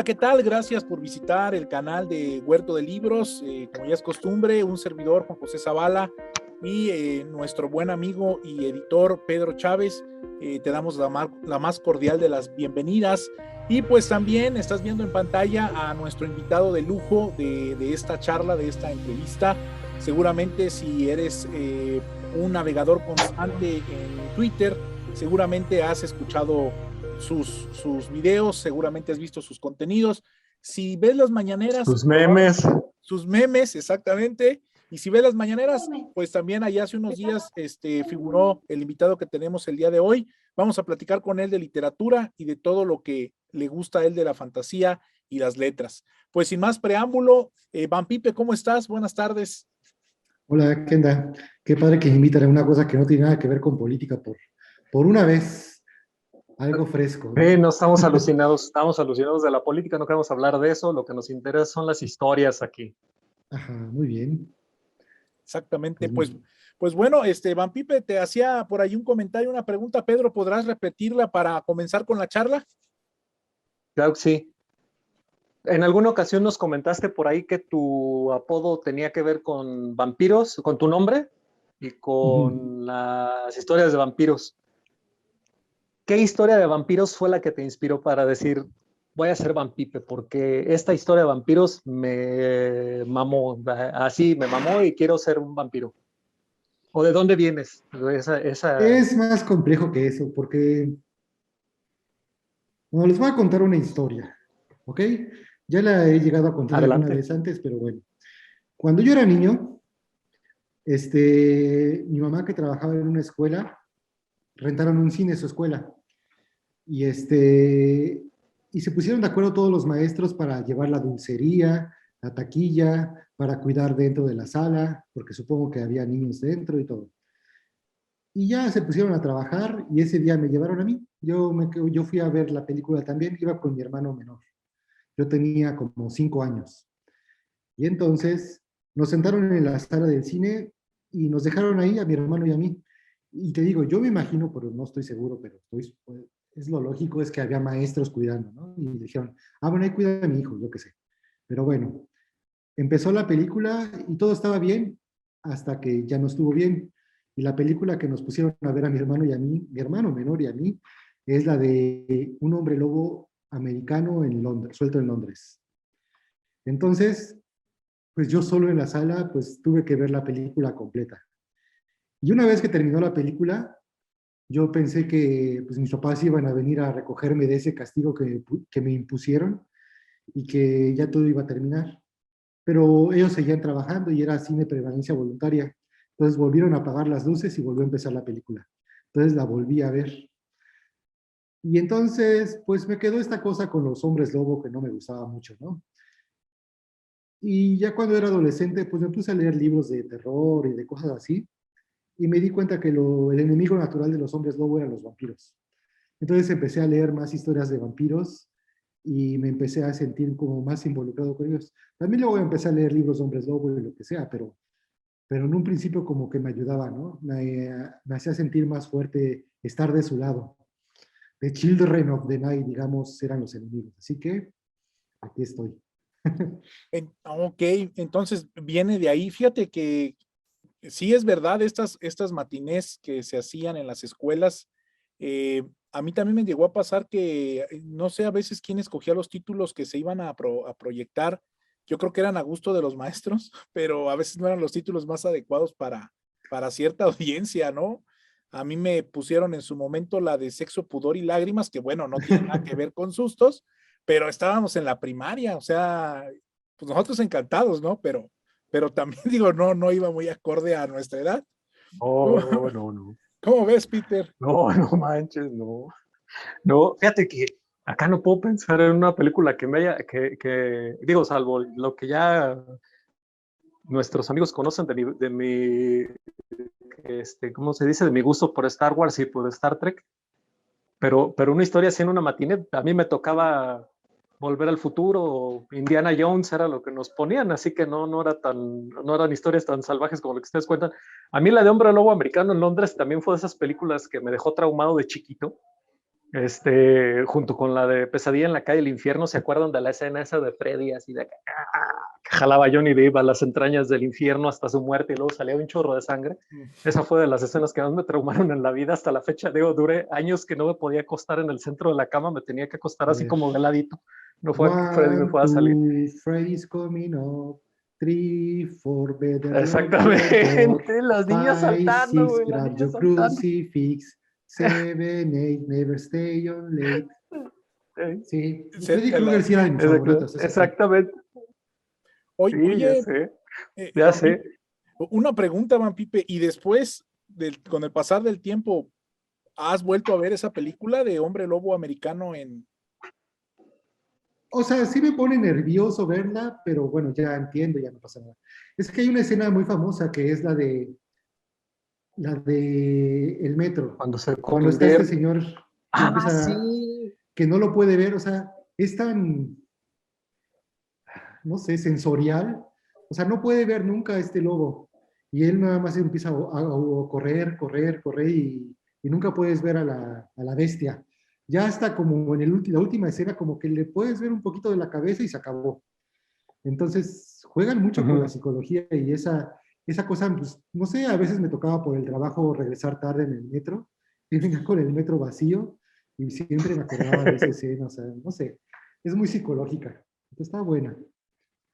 Hola, ¿qué tal? Gracias por visitar el canal de Huerto de Libros. Como ya es costumbre, un servidor, Juan José Zavala, y nuestro buen amigo y editor Pedro Chávez, te damos la más cordial de las bienvenidas. Y pues también estás viendo en pantalla a nuestro invitado de lujo de esta charla, de esta entrevista. Seguramente si eres un navegador constante en Twitter, seguramente has escuchado sus videos, seguramente has visto sus contenidos. Si ves las mañaneras, sus memes, sus memes, exactamente. Y si ves las mañaneras, pues también allá hace unos días figuró el invitado que tenemos el día de hoy. Vamos a platicar con él de literatura y de todo lo que le gusta a él de la fantasía y las letras. Pues sin más preámbulo, Van Pipe, ¿cómo estás? Buenas tardes. Hola, ¿qué onda? Qué padre que me invitan a una cosa que no tiene nada que ver con política por una vez, algo fresco, ¿no? no estamos alucinados de la política, no queremos hablar de eso, lo que nos interesa son las historias aquí. Ajá, muy bien. Exactamente, pues bueno, Van Pipe te hacía por ahí un comentario, una pregunta. Pedro, ¿podrás repetirla para comenzar con la charla? Claro que sí. En alguna ocasión nos comentaste por ahí que tu apodo tenía que ver con vampiros, con tu nombre y con las historias de vampiros. ¿Qué historia de vampiros fue la que te inspiró para decir, voy a ser Van Pipe? Porque esta historia de vampiros me mamó, así me mamó y quiero ser un vampiro. ¿O de dónde vienes? Es más complejo que eso, porque, bueno, les voy a contar una historia, ¿ok? Ya la he llegado a contar alguna Adelante. vez antes, pero bueno. Cuando yo era niño, mi mamá que trabajaba en una escuela, rentaron un cine en su escuela. Y, y se pusieron de acuerdo todos los maestros para llevar la dulcería, la taquilla, para cuidar dentro de la sala, porque supongo que había niños dentro y todo. Y ya se pusieron a trabajar y ese día me llevaron a mí. Yo fui a ver la película también, iba con mi hermano menor. Yo tenía como 5 años. Y entonces nos sentaron en la sala del cine y nos dejaron ahí a mi hermano y a mí. Y te digo, yo me imagino, pero no estoy seguro, pero es lo lógico, es que había maestros cuidando, ¿no? Y dijeron, bueno, ahí cuida a mi hijo, yo qué sé. Pero bueno, empezó la película y todo estaba bien hasta que ya no estuvo bien. Y la película que nos pusieron a ver a mi hermano y a mí, mi hermano menor y a mí, es la de un hombre lobo americano en Londres, suelto en Londres. Entonces, pues yo solo en la sala, pues tuve que ver la película completa. Y una vez que terminó la película, yo pensé que pues, mis papás iban a venir a recogerme de ese castigo que me impusieron y que ya todo iba a terminar. Pero ellos seguían trabajando y era cine prevalencia voluntaria. Entonces volvieron a apagar las luces y volvió a empezar la película. Entonces la volví a ver. Y entonces, pues me quedó esta cosa con los hombres lobo que no me gustaba mucho, ¿no? Y ya cuando era adolescente, pues me puse a leer libros de terror y de cosas así. Y me di cuenta que el enemigo natural de los hombres lobo eran los vampiros. Entonces empecé a leer más historias de vampiros y me empecé a sentir como más involucrado con ellos. También luego empecé a leer libros de hombres lobo y lo que sea, pero en un principio como que me ayudaba, ¿no? Me hacía sentir más fuerte estar de su lado. The Children of the Night, digamos, eran los enemigos. Así que aquí estoy. Ok, entonces viene de ahí. Fíjate que sí es verdad, estas matinés que se hacían en las escuelas, a mí también me llegó a pasar que, no sé a veces quién escogía los títulos que se iban a proyectar. Yo creo que eran a gusto de los maestros, pero a veces no eran los títulos más adecuados para cierta audiencia, ¿no? A mí me pusieron en su momento la de Sexo, Pudor y Lágrimas, que bueno, no tiene nada que ver con sustos, pero estábamos en la primaria, o sea, pues nosotros encantados, ¿no? Pero también digo, no iba muy acorde a nuestra edad. Oh, no. ¿Cómo ves, Peter? No manches, no. No, fíjate que acá no puedo pensar en una película que me haya, digo, salvo lo que ya nuestros amigos conocen ¿cómo se dice? De mi gusto por Star Wars y por Star Trek. Pero una historia así en una matiné, a mí me tocaba Volver al Futuro o Indiana Jones, era lo que nos ponían, así que no eran historias tan salvajes como lo que ustedes cuentan. A mí la de Hombre Lobo Americano en Londres también fue de esas películas que me dejó traumado de chiquito, junto con la de Pesadilla en la calle del infierno, ¿se acuerdan de la escena esa de Freddy, así de que jalaba a Johnny Depp a las entrañas del infierno hasta su muerte y luego salía un chorro de sangre? Esa fue de las escenas que más me traumaron en la vida hasta la fecha. Digo, duré años que no me podía acostar en el centro de la cama, me tenía que acostar A así ver. como de ladito. No fue que Freddy me 1, pueda salir. 2, Freddy's coming up. 3, 4, better lock your door. Exactamente, los niños 5, saltando, 6, güey, los grab niños your saltando. crucifix. 7, 8, never stay on late. Sí, Freddy Krueger sí era de mis favoritos, eso sí. Exactamente, sí, ya Oye, sé, ya Van sé. Pipe, una pregunta, Van Pipe, y después, con el pasar del tiempo, ¿has vuelto a ver esa película de Hombre Lobo Americano en... O sea, sí me pone nervioso verla, pero bueno, ya entiendo, ya no pasa nada. Es que hay una escena muy famosa que es la de el metro, Cuando se cuando está este convierte. señor que Ah, empieza, sí. que no lo puede ver, o sea, es tan, no sé, sensorial, o sea, no puede ver nunca a este lobo, y él nada más empieza a correr, correr, correr, y nunca puedes ver a la bestia. Ya hasta como en la última escena, como que le puedes ver un poquito de la cabeza y se acabó. Entonces, juegan mucho con la Ujú. psicología y esa cosa, pues, no sé, a veces me tocaba por el trabajo regresar tarde en el metro y venía con el metro vacío y siempre me acordaba de esa escena, o sea, no sé, es muy psicológica, entonces está buena.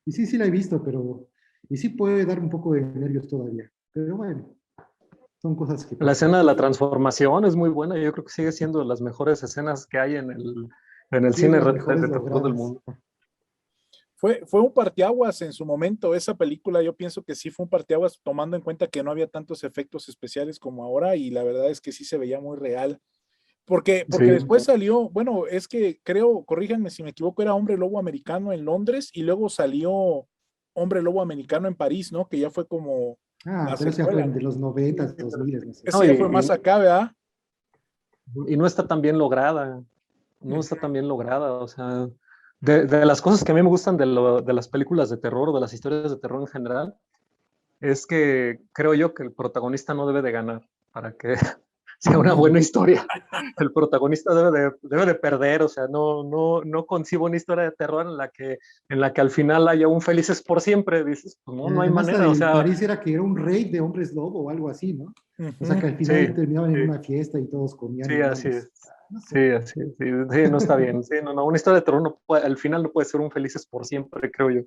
Y sí, sí la he visto, y sí puede dar un poco de nervios todavía, pero bueno, son cosas que La pasan. escena de la transformación es muy buena. Yo creo que sigue siendo de las mejores escenas que hay en el Sí, es cine las de mejores terror del logradas. mundo. Fue un parteaguas en su momento, esa película yo pienso que sí fue un parteaguas tomando en cuenta que no había tantos efectos especiales como ahora y la verdad es que sí se veía muy real. Porque Sí. después salió, bueno, es que creo, corríjanme si me equivoco, era Hombre Lobo Americano en Londres y luego salió Hombre Lobo Americano en París, ¿no? Que ya fue como Ah, la pero eso ya fue secuela, de ¿no? los 90, 2000, no sé. No, Ese ya fue más acá, ¿verdad? y no está tan bien lograda. No está Ujú. tan bien lograda. O sea, de las cosas que a mí me gustan de las películas de terror o de las historias de terror en general, es que creo yo que el protagonista no debe de ganar para que sea una buena historia. El protagonista debe de perder, o sea, no concibo una historia de terror en la que al final haya un felices por siempre. Dices, pues Y no hay además la manera, o del sea, París era que era un rey de hombres lobo o algo así, ¿no? O sea que Ujú. al final sí, terminaban en sí, una fiesta y todos comían sí, así humanos. es. No Sí, sé. así es, sí, sí, no está bien. Sí, no, una historia de terror al final no puede ser un felices por siempre, creo yo.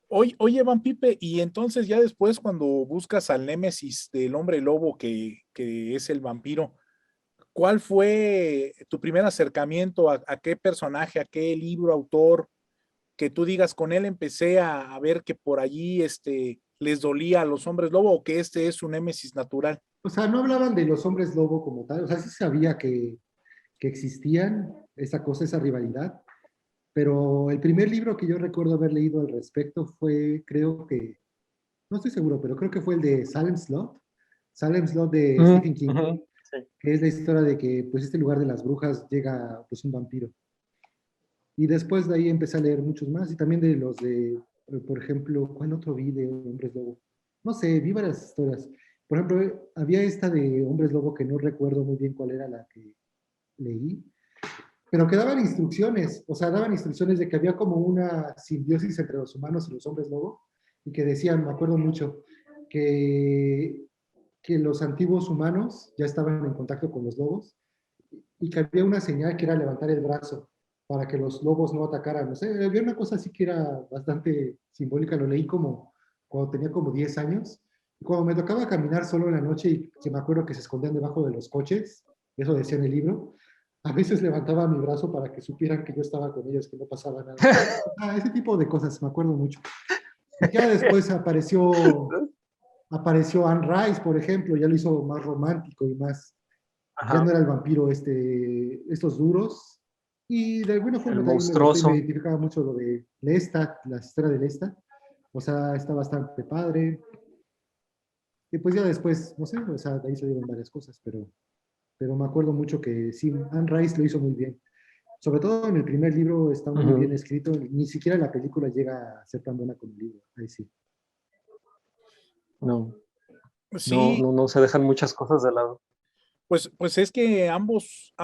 Oye, Van Pipe, y entonces ya después cuando buscas al némesis del hombre lobo que es el vampiro, ¿cuál fue tu primer acercamiento a qué personaje, a qué libro, autor, que tú digas, con él empecé a ver que por allí les dolía a los hombres lobo o que este es su némesis natural? O sea, no hablaban de los hombres lobo como tal. O sea, sí sabía que existían esa cosa, esa rivalidad. Pero el primer libro que yo recuerdo haber leído al respecto fue, creo que, no estoy seguro, pero creo que fue el de Salem Slot. Salem Slot de Ujú, Stephen King, ujú, sí. que es la historia de que, pues, este lugar de las brujas llega, pues, un vampiro. Y después de ahí empecé a leer muchos más y también de los de, por ejemplo, ¿cuál otro vi de Hombres Lobo? No sé, vi varias historias. Por ejemplo, había esta de Hombres Lobo que no recuerdo muy bien cuál era la que leí, pero que daban instrucciones, o sea, daban instrucciones de que había como una simbiosis entre los humanos y los hombres lobo, y que decían, me acuerdo mucho, que, que los antiguos humanos ya estaban en contacto con los lobos y que había una señal que era levantar el brazo para que los lobos no atacaran. No sé, había una cosa así que era bastante simbólica, lo leí como cuando tenía como 10 años. Y cuando me tocaba caminar solo en la noche y que me acuerdo que se escondían debajo de los coches, eso decía en el libro, a veces levantaba mi brazo para que supieran que yo estaba con ellos, que no pasaba nada. Ah, ese tipo de cosas, me acuerdo mucho. Y ya después apareció Anne Rice, por ejemplo, ya lo hizo más romántico y más, ya no Ajá, era el vampiro estos duros. Y de alguna el forma también me gustó y me monstruoso. identificaba mucho lo de Lestat, la historia de Lestat. O sea, está bastante padre. Y pues ya después, no sé, o sea, de ahí salieron varias cosas, pero me acuerdo mucho que sí, Anne Rice lo hizo muy bien. Sobre todo en el primer libro está muy bien Ujú. escrito, ni siquiera la película llega a ser tan buena como el libro. Ahí sí. No, no, Sí, no se dejan muchas cosas de lado. Pues es que ambos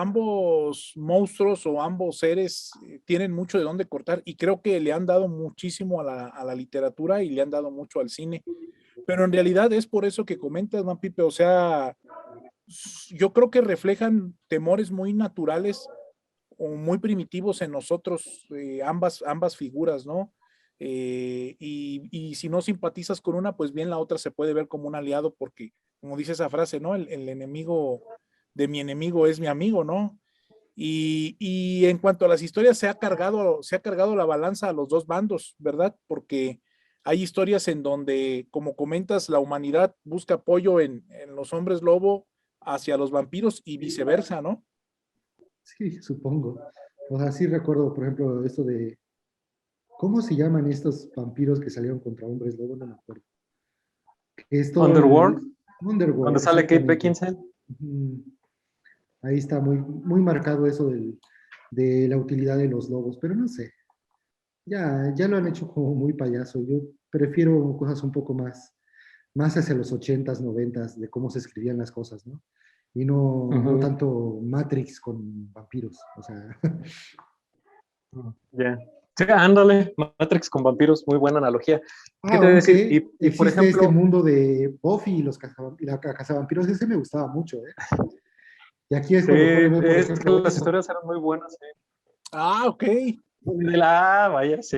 monstruos o ambos seres tienen mucho de dónde cortar y creo que le han dado muchísimo a la literatura y le han dado mucho al cine. Pero en realidad es por eso que comentas, ¿no, Pipe? O sea, yo creo que reflejan temores muy naturales o muy primitivos en nosotros, ambas figuras, ¿no? Y si no simpatizas con una, pues bien la otra se puede ver como un aliado porque, como dice esa frase, ¿no? El enemigo de mi enemigo es mi amigo, ¿no? Y en cuanto a las historias, se ha cargado la balanza a los dos bandos, ¿verdad? Porque hay historias en donde, como comentas, la humanidad busca apoyo en los hombres lobo hacia los vampiros y viceversa, ¿no? Sí, supongo. O sea, sí recuerdo, por ejemplo, esto de, ¿cómo se llaman estos vampiros que salieron contra hombres lobo? No me acuerdo. Que es todo Underworld, el donde Underworld, sale Kate exactamente. Beckinsale. Ujú. Ahí está muy, muy marcado eso de la utilidad de los lobos, pero no sé, ya lo han hecho como muy payaso. Yo prefiero cosas un poco más hacia los ochentas, noventas, de cómo se escribían las cosas, ¿no? Y no Ujú. tanto Matrix con vampiros, o sea, Ya. Sí, ándale, Matrix con vampiros, muy buena analogía. ¿Qué te voy a decir? aunque Y por existe este ejemplo, mundo de Buffy y y la cazavampiros, ese me gustaba mucho, ¿eh? Y aquí es sí, cuando puede ver, por es que ejemplo, las eso. historias eran muy buenas, sí. Ah, ok. Vaya, sí,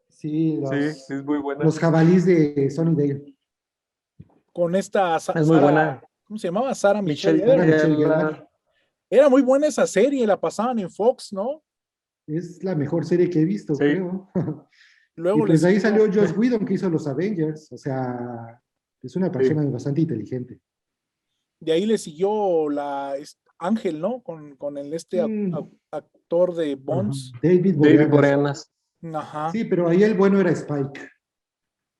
Sí, sí, es muy buena. los jabalís de Sunnydale. Con esta Es muy Sara, buena. ¿cómo se llamaba? Sara Michelle Michelle Sara Gellar. Michelle Gellar. Gellar. Era muy buena esa serie, la pasaban en Fox, ¿no? Es la mejor serie que he visto, Sí, creo. Y Luego le pues de ahí siguió, salió Joss Whedon, que hizo los Avengers. O sea, es una sí. persona bastante inteligente. de ahí le siguió Ángel, ¿no? Con Mm, actor de Ujú. Bonds. David David Boreanaz. Boreanaz. Ajá. Sí, pero ahí el bueno era Spike.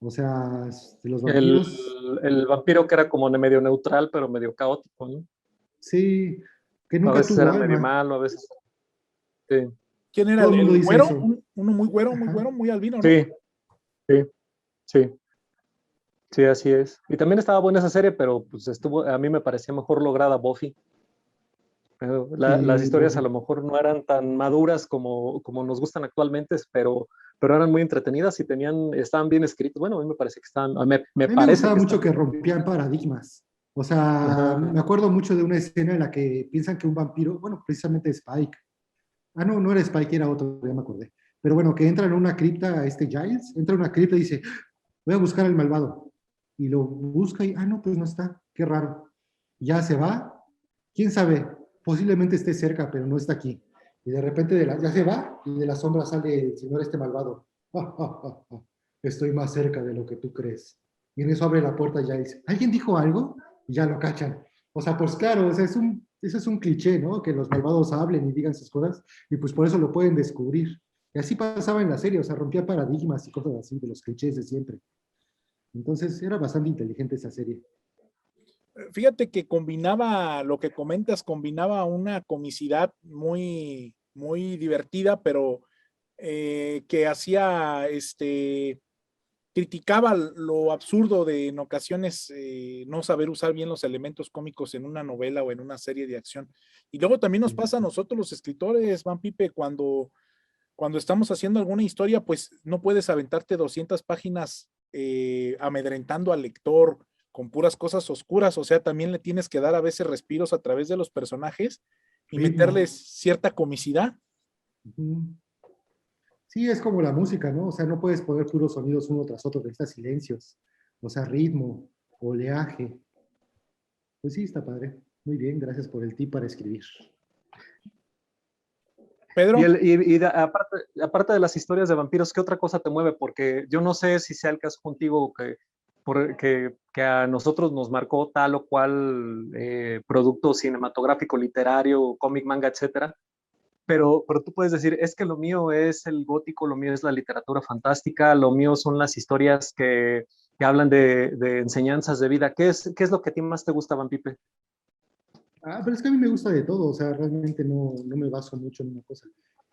O sea, de los El, vampiros, el vampiro que era como medio neutral, pero medio caótico, ¿no? sí, que A nunca veces tuvo era medio alma. malo, a veces. Sí, ¿Quién era Todo el mundo el dice güero? eso. Uno muy Ajá. güero, muy albino, ¿no? sí, sí, sí, sí, así es. Y también estaba buena esa serie, pero pues estuvo, a mí me parecía mejor lograda Buffy. Las Sí, historias a lo Buffy. mor no eran tan maduras como nos gustan actualmente, pero eran muy entretenidas y estaban bien escritas. Bueno, a mí me parece que me A mí me parece gustaba que mucho están que bien escritas. rompían paradigmas. O sea, Ajá. me acuerdo mucho de una escena en la que piensan que un vampiro, bueno, precisamente Spike. Ah, no, no era Spike, era otro, ya me acordé. Pero bueno, que entra en una cripta, este Giles, entra en una cripta y dice, voy a buscar al malvado. Y lo busca y, no, pues no está, qué raro. Ya se va, quién sabe, posiblemente esté cerca, pero no está aquí. Y de repente ya se va y de la sombra sale el señor este malvado. Estoy más cerca de lo que tú crees. Y en eso abre la puerta y ya dice, ¿alguien dijo algo? Y ya lo cachan. O sea, pues claro, o sea, ese es un cliché, ¿no? Que los malvados hablen y digan sus cosas y pues por eso lo pueden descubrir. Y así pasaba en la serie, o sea, rompía paradigmas y cosas así de los clichés de siempre. Entonces era bastante inteligente esa serie. Fíjate que combinaba, lo que comentas, combinaba una comicidad muy divertida, pero que hacía, criticaba lo absurdo de en ocasiones no saber usar bien los elementos cómicos en una novela o en una serie de acción. Y luego también nos pasa a nosotros los escritores, Van Pipe, cuando estamos haciendo alguna historia, pues no puedes aventarte 200 páginas amedrentando al lector con puras cosas oscuras, o sea, también le tienes que dar a veces respiros a través de los personajes y Ritmo. meterles cierta comicidad. Ujú. Sí, es como la música, ¿no? O sea, no puedes poner puros sonidos uno tras otro, necesitas silencios. O sea, ritmo, oleaje. Pues sí, está padre. Muy bien, gracias por el tip para escribir. Pedro, Aparte de las historias de vampiros, ¿qué otra cosa te mueve? Porque yo no sé si sea el caso contigo que a nosotros nos marcó tal o cual producto cinematográfico, literario, cómic, manga, etcétera. Pero tú puedes decir, es que lo mío es el gótico, lo mío es la literatura fantástica, lo mío son las historias que hablan de enseñanzas de vida. ¿Qué es lo que a ti más te gusta, Van Pipe? Pero es que a mí me gusta de todo, o sea, realmente no me baso mucho en una cosa.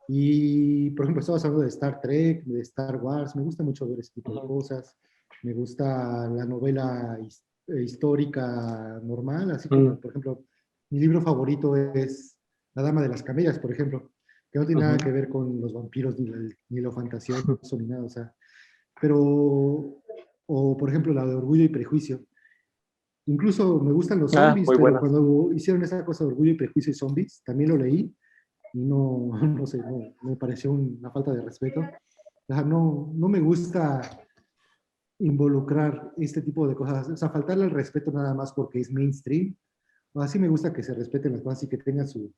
Y, por ejemplo, estabas hablando de Star Trek, de Star Wars, me gusta mucho ver ese tipo de Ujú. cosas. Me gusta la novela histórica normal, así como, Mm. por ejemplo, Mi libro favorito es La Dama de las Camellas, por ejemplo, que no tiene nada Ujú. que ver con los vampiros ni lo fantasioso ni nada, o sea, pero, o por ejemplo, la de Orgullo y Prejuicio. Incluso me gustan los Ah, zombies, muy pero buena. cuando hicieron esa cosa de Orgullo y Prejuicio y zombies, también lo leí y no, no sé, no, me pareció una falta de respeto. O sea, no, no me gusta involucrar este tipo de cosas, o sea, faltarle el respeto nada más porque es mainstream. O así me gusta que se respeten las cosas y que tengan su,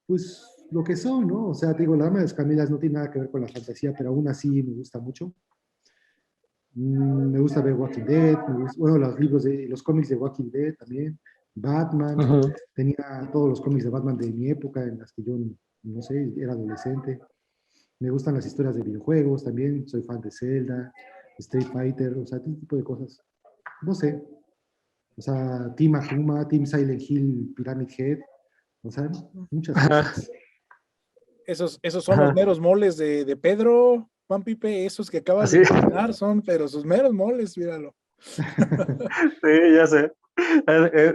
pues, lo que son, ¿no? O sea, te digo, La Dama de las Camellas no tiene nada que ver con la fantasía, pero aún así me gusta mucho. Me gusta ver Walking Dead, bueno, los libros de los cómics de Walking Dead también, Batman, Ujú. tenía todos los cómics de Batman de mi época en las que yo, no sé, era adolescente. Me gustan las historias de videojuegos también, soy fan de Zelda, Street Fighter, o sea, este tipo de cosas. No sé, o sea, Team Akuma, Team Silent Hill, Pyramid Head, o sea, muchas Ajá, cosas. Esos son los ajá. meros moles de Pedro, Juan Pipe, esos que acabas de Así, mencionar son, pero sus meros moles, míralo. sí, ya sé.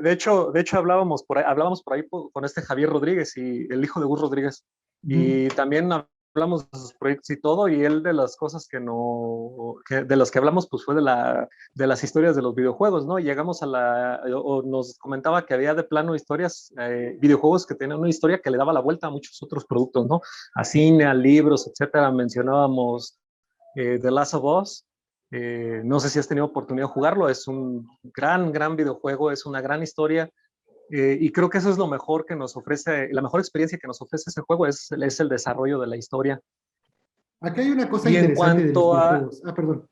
De hecho hablábamos por ahí con este Javier Rodríguez y el hijo de Gus Rodríguez. Y también hablamos de sus proyectos y todo, y él de las cosas de las que hablamos, pues fue de las historias de los videojuegos, ¿no? Y llegamos o nos comentaba que había de plano historias, videojuegos que tenían una historia que le daba la vuelta a muchos otros productos, ¿no? A cine, a libros, etcétera. Mencionábamos The Last of Us. No sé si has tenido oportunidad de jugarlo, es un gran, gran videojuego, es una gran historia, y creo que eso es lo mejor que nos ofrece, la mejor experiencia que nos ofrece ese juego es el desarrollo de la historia. Acá hay una cosa Y en interesante de los cuanto a... videojuegos. Ah, perdón.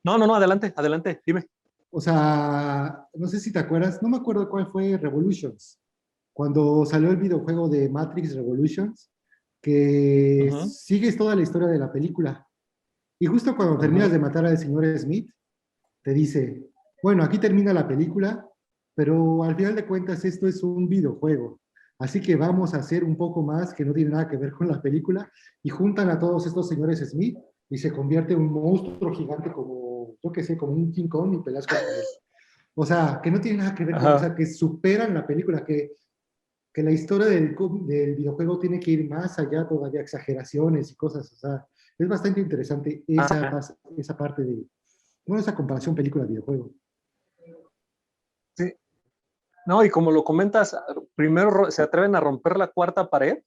No, no, no, adelante, adelante, dime. O sea, no sé si te acuerdas, no me acuerdo cuál fue Revolutions, cuando salió el videojuego de Matrix Revolutions, que Ujú, sigues toda la historia de la película. Y justo cuando terminas ujú. de matar al señor Smith, te dice, bueno, aquí termina la película, pero al final de cuentas esto es un videojuego. Así que vamos a hacer un poco más que no tiene nada que ver con la película y juntan a todos estos señores Smith y se convierte en un monstruo gigante como, yo qué sé, como un King Kong y peleas contra él. O sea, que no tiene nada que ver con, o Ajá. sea, que superan la película, que la historia del videojuego tiene que ir más allá todavía, exageraciones y cosas, o sea, es bastante interesante Ah, esa parte de, bueno, esa comparación película-videojuego. sí. No, y como lo comentas, primero se atreven a romper la cuarta pared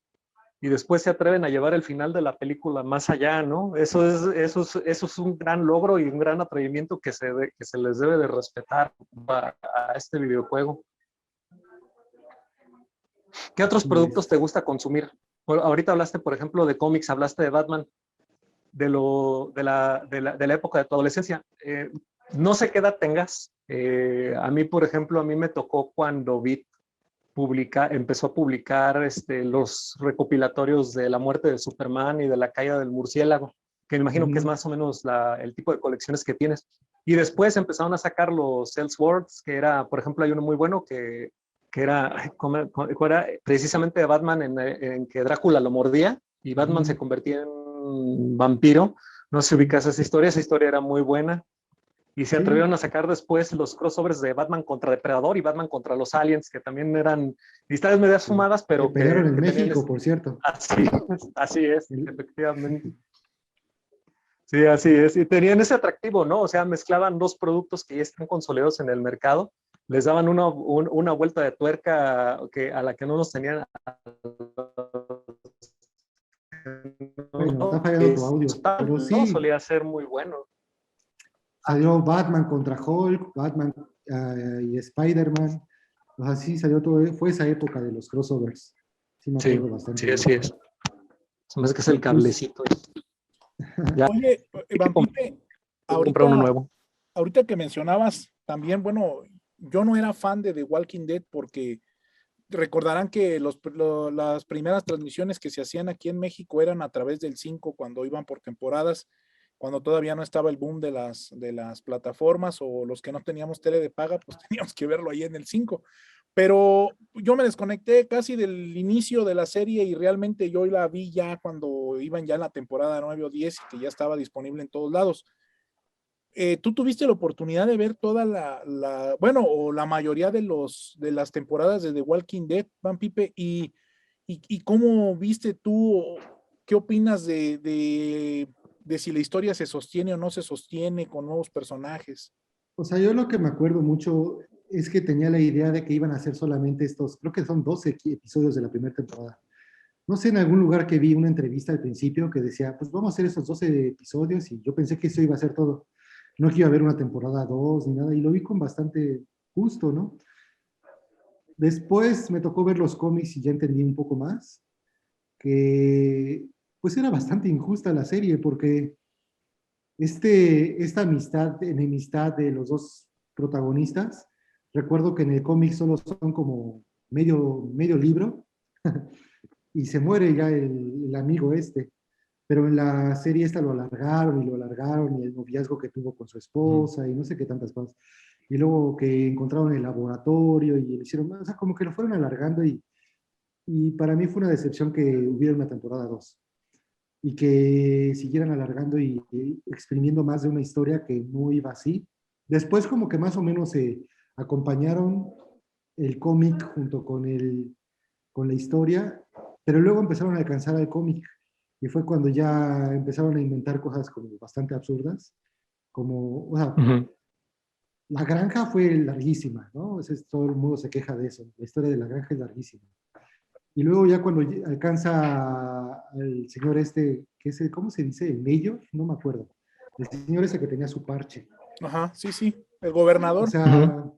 y después se atreven a llevar el final de la película más allá, ¿no? Eso es un gran logro y un gran atrevimiento que se les debe de respetar a este videojuego. ¿Qué otros Así productos es. te gusta consumir? Bueno, ahorita hablaste, por ejemplo, de cómics, hablaste de Batman, de la época de tu adolescencia. No sé qué edad tengas. A mí, por ejemplo, a mí me tocó cuando empezó a publicar los recopilatorios de la muerte de Superman y de la caída del murciélago, que me imagino que es Ujú. más o menos el tipo de colecciones que tienes. Y después empezaron a sacar los Elseworlds, que era, por ejemplo, hay uno muy bueno que era, era precisamente de Batman en que Drácula lo mordía y Batman se Ujú. convertía en vampiro. No sé si ubicas esa historia era muy buena. Y se Sí, atrevieron a sacar después los crossovers de Batman contra Depredador y Batman contra los Aliens, que también eran historias medias sí. fumadas, Que pero pelearon en que tenían México, por cierto. así, así es, El- efectivamente. Sí, así es. Y tenían ese atractivo, ¿no? O sea, mezclaban dos productos que ya están consolidados en el mercado, les daban una vuelta de tuerca a la que no nos tenían. bueno, está ¿No? fallando tu audio, pero No sí, solía ser muy bueno. salió Batman contra Hulk, Batman y Spider-Man. O sea, sí, salió todo, fue esa época de los crossovers. Sí, me Sí, acuerdo bastante sí, bien. así es. Se me hace que es el Incluso, cablecito. Ya Oye, hay que Van Pipe, comprar uno ahorita, nuevo. ahorita que mencionabas también, bueno, yo no era fan de The Walking Dead porque recordarán que las primeras transmisiones que se hacían aquí en México eran a través del 5 cuando iban por temporadas, cuando todavía no estaba el boom de las plataformas o los que no teníamos tele de paga, pues teníamos que verlo ahí en el 5. Pero yo me desconecté casi del inicio de la serie y realmente yo la vi ya cuando iban ya en la temporada 9 o 10 y que ya estaba disponible en todos lados. tú tuviste la oportunidad de ver toda bueno, o la mayoría de las temporadas de The Walking Dead, Van Pipe, y cómo viste tú, o qué opinas de si la historia se sostiene o no se sostiene con nuevos personajes. O sea, yo lo que me acuerdo mucho es que tenía la idea de que iban a hacer solamente estos, creo que son 12 episodios de la primera temporada. No sé, en algún lugar que vi una entrevista al principio que decía, pues vamos a hacer esos 12 episodios y yo pensé que eso iba a ser todo. No que iba a haber una temporada 2 ni nada y lo vi con bastante gusto, ¿no? Después me tocó ver los cómics y ya entendí un poco más que pues era bastante injusta la serie porque esta amistad, enemistad de los dos protagonistas, recuerdo que en el cómic solo son como medio libro y se muere ya el amigo este. Pero en la serie esta lo alargaron, y el noviazgo que tuvo con su esposa, y no sé qué tantas cosas. Y luego que encontraron el laboratorio y le hicieron, o sea, como que lo fueron alargando y para mí fue una decepción que hubiera una temporada 2 y que siguieran alargando y exprimiendo más de una historia que no iba así. Después como que más o menos se acompañaron el cómic junto con la historia, pero luego empezaron a alcanzar al cómic y fue cuando ya empezaron a inventar cosas como bastante absurdas, como, o sea, Ujú. la granja fue larguísima, ¿no? Todo el mundo se queja de eso, la historia de la granja es larguísima. Y luego ya cuando alcanza al señor este, que es ¿cómo se dice? El mayor, no me acuerdo. El señor ese que tenía su parche. Ajá, sí, sí, el O gobernador. Ujú. sea,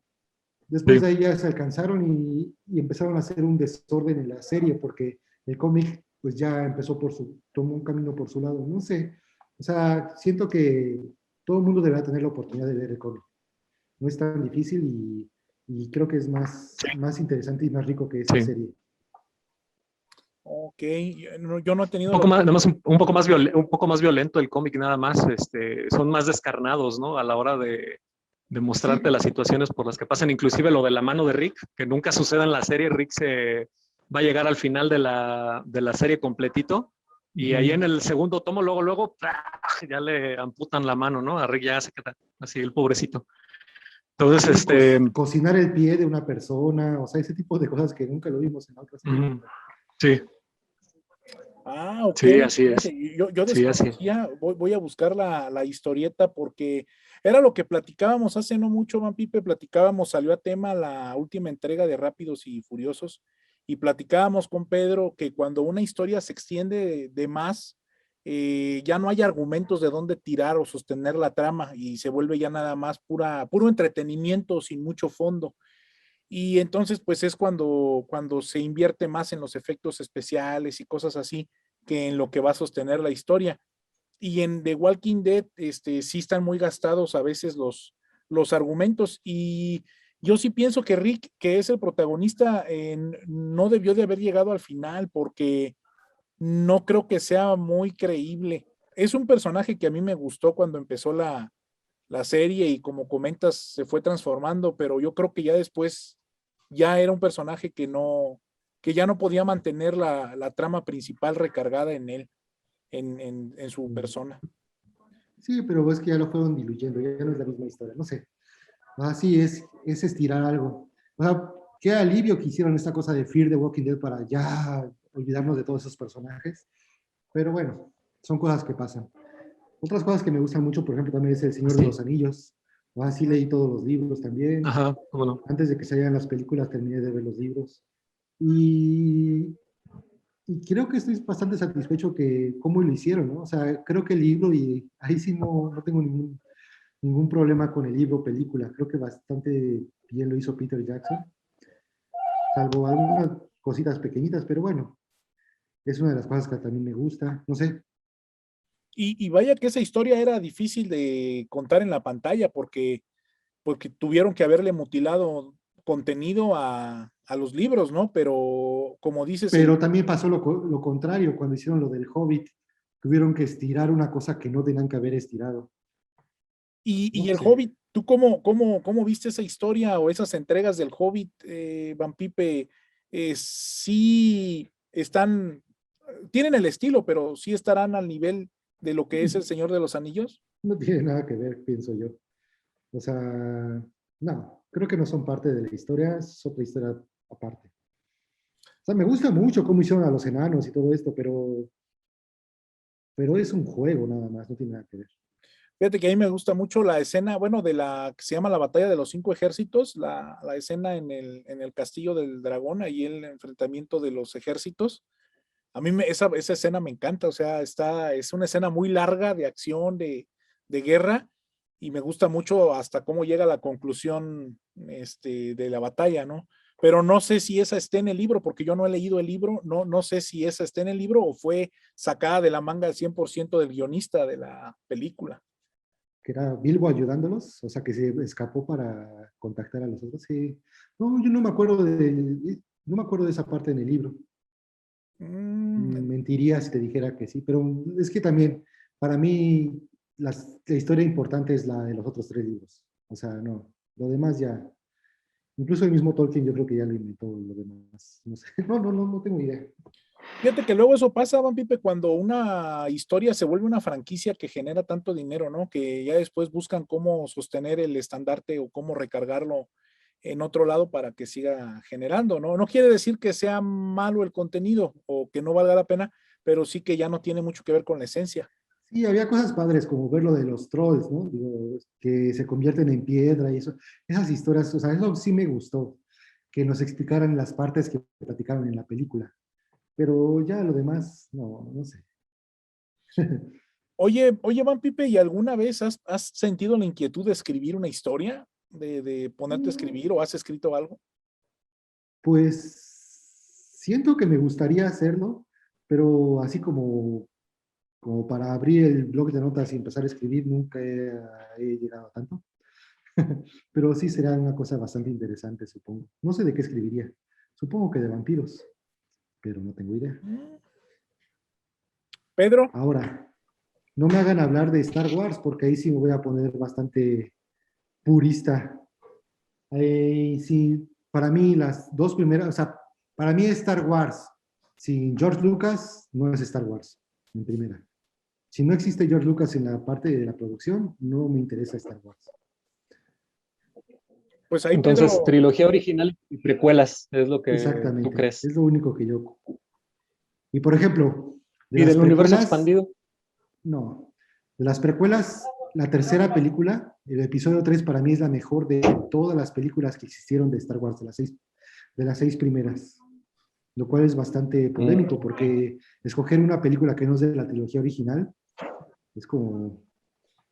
después Sí. de ahí ya se alcanzaron y empezaron a hacer un desorden en la serie porque el cómic pues ya empezó tomó un camino por su lado. No sé, o sea, siento que todo el mundo deberá tener la oportunidad de ver el cómic. No es tan difícil y creo que es más interesante y más rico que esta Sí. serie. Ok, yo no he Un tenido la poco más, nada más oportunidad. un poco más violento el cómic, nada más, son más descarnados, ¿no? A la hora de mostrarte Sí, las situaciones por las que pasan, inclusive lo de la mano de Rick, que nunca sucede en la serie. Rick se va a llegar al final de la serie completito, y ahí en ujú. el segundo tomo, luego, ¡praj! Ya le amputan la mano, ¿no? A Rick ya se queda así, el pobrecito. Entonces, Sí, cocinar el pie de una persona, o sea, ese tipo de cosas que nunca lo vimos en otras ujú, películas. sí, Ah, ok, sí, así es. fíjate, yo Sí, así. desconocía, voy a buscar la historieta porque era lo que platicábamos hace no mucho, Van Pipe, platicábamos, salió a tema la última entrega de Rápidos y Furiosos y platicábamos con Pedro que cuando una historia se extiende de más, ya no hay argumentos de dónde tirar o sostener la trama y se vuelve ya nada más puro entretenimiento sin mucho fondo. Y entonces, pues es cuando se invierte más en los efectos especiales y cosas así que en lo que va a sostener la historia. Y en The Walking Dead, sí están muy gastados a veces los argumentos. Y yo sí pienso que Rick, que es el protagonista, no debió de haber llegado al final porque no creo que sea muy creíble. Es un personaje que a mí me gustó cuando empezó la serie y como comentas se fue transformando, pero yo creo que ya después ya era un personaje que ya no podía mantener la trama principal recargada en él, en su persona. Sí, pero es que ya lo fueron diluyendo, ya no es la misma historia, no sé. Así es estirar algo. O sea, qué alivio que hicieron esta cosa de Fear the Walking Dead para ya olvidarnos de todos esos personajes. Pero bueno, son cosas que pasan. Otras cosas que me gustan mucho, por ejemplo, también es El Señor de Sí. los Anillos. Así leí todos los libros también. Ajá, cómo no. Antes de que salieran las películas terminé de ver los libros. Y, y creo que estoy bastante satisfecho que cómo lo hicieron, ¿no? O sea, creo que el libro, y ahí sí no tengo ningún problema con el libro, película. Creo que bastante bien lo hizo Peter Jackson, salvo algunas cositas pequeñitas, pero bueno, es una de las cosas que también me gusta. No sé, Y vaya que esa historia era difícil de contar en la pantalla porque tuvieron que haberle mutilado contenido a los libros, ¿no? Pero como dices, pero también pasó lo contrario cuando hicieron lo del Hobbit. Tuvieron que estirar una cosa que no tenían que haber estirado. y No el sé. Hobbit, ¿tú cómo viste esa historia o esas entregas del Hobbit, Van Pipe? Sí están, tienen el estilo, pero sí estarán al nivel de lo que es el Señor de los Anillos. no tiene nada que ver, pienso yo. O sea, no, creo que no son parte de la historia, es otra historia aparte. O sea, me gusta mucho cómo hicieron a los enanos y todo esto, pero es un juego nada más, no tiene nada que ver. Fíjate que a mí me gusta mucho la escena, bueno, de la que se llama la Batalla de los Cinco Ejércitos, la escena en el Castillo del Dragón, ahí el enfrentamiento de los ejércitos. A mí esa escena me encanta, o sea, es una escena muy larga de acción, de guerra, y me gusta mucho hasta cómo llega la conclusión de la batalla, ¿no? Pero no sé si esa esté en el libro, porque yo no he leído el libro, no sé si esa esté en el libro o fue sacada de la manga al 100% del guionista de la película. Que era Bilbo ayudándolos, o sea, que se escapó para contactar a los otros. Sí. No, yo no me acuerdo de esa parte en el libro. Mm, Mentiría si te dijera que sí, pero es que también, para mí, la historia importante es la de los otros tres libros. O sea, no, lo demás ya, incluso el mismo Tolkien yo creo que ya lo inventó lo demás. No sé, no tengo idea. Fíjate que luego eso pasa, Van Pipe, cuando una historia se vuelve una franquicia que genera tanto dinero, ¿no? Que ya después buscan cómo sostener el estandarte o cómo recargarlo en otro lado para que siga generando, ¿no? No quiere decir que sea malo el contenido o que no valga la pena, pero sí que ya no tiene mucho que ver con la esencia. Sí, había cosas padres como ver lo de los trolls, ¿no? Digo, que se convierten en piedra y eso. Esas historias, o sea, eso sí me gustó, que nos explicaran las partes que platicaron en la película. Pero ya lo demás, no sé. Oye, Van Pipe, ¿y alguna vez has sentido la inquietud de escribir una historia? De ponerte a escribir o has escrito algo? Pues siento que me gustaría hacerlo, pero así como para abrir el blog de notas y empezar a escribir, nunca he llegado a tanto. Pero sí será una cosa bastante interesante, supongo. No sé de qué escribiría. Supongo que de vampiros, pero no tengo idea. Pedro. Ahora, no me hagan hablar de Star Wars, porque ahí sí me voy a poner bastante purista. Sí, para mí las dos primeras, o sea, para mí Star Wars sin George Lucas no es Star Wars, en primera. Si no existe George Lucas en la parte de la producción, no me interesa Star Wars. Pues ahí, Entonces, Pedro, trilogía original y precuelas es lo que tú Exactamente, crees. es lo único que yo. Y por ejemplo, de ¿Y las del universo precuelas, expandido? no. De las precuelas, la tercera película, el episodio 3 para mí es la mejor de todas las películas que existieron de Star Wars, de las seis primeras. Lo cual es bastante Mm, polémico porque escoger una película que no es de la trilogía original es como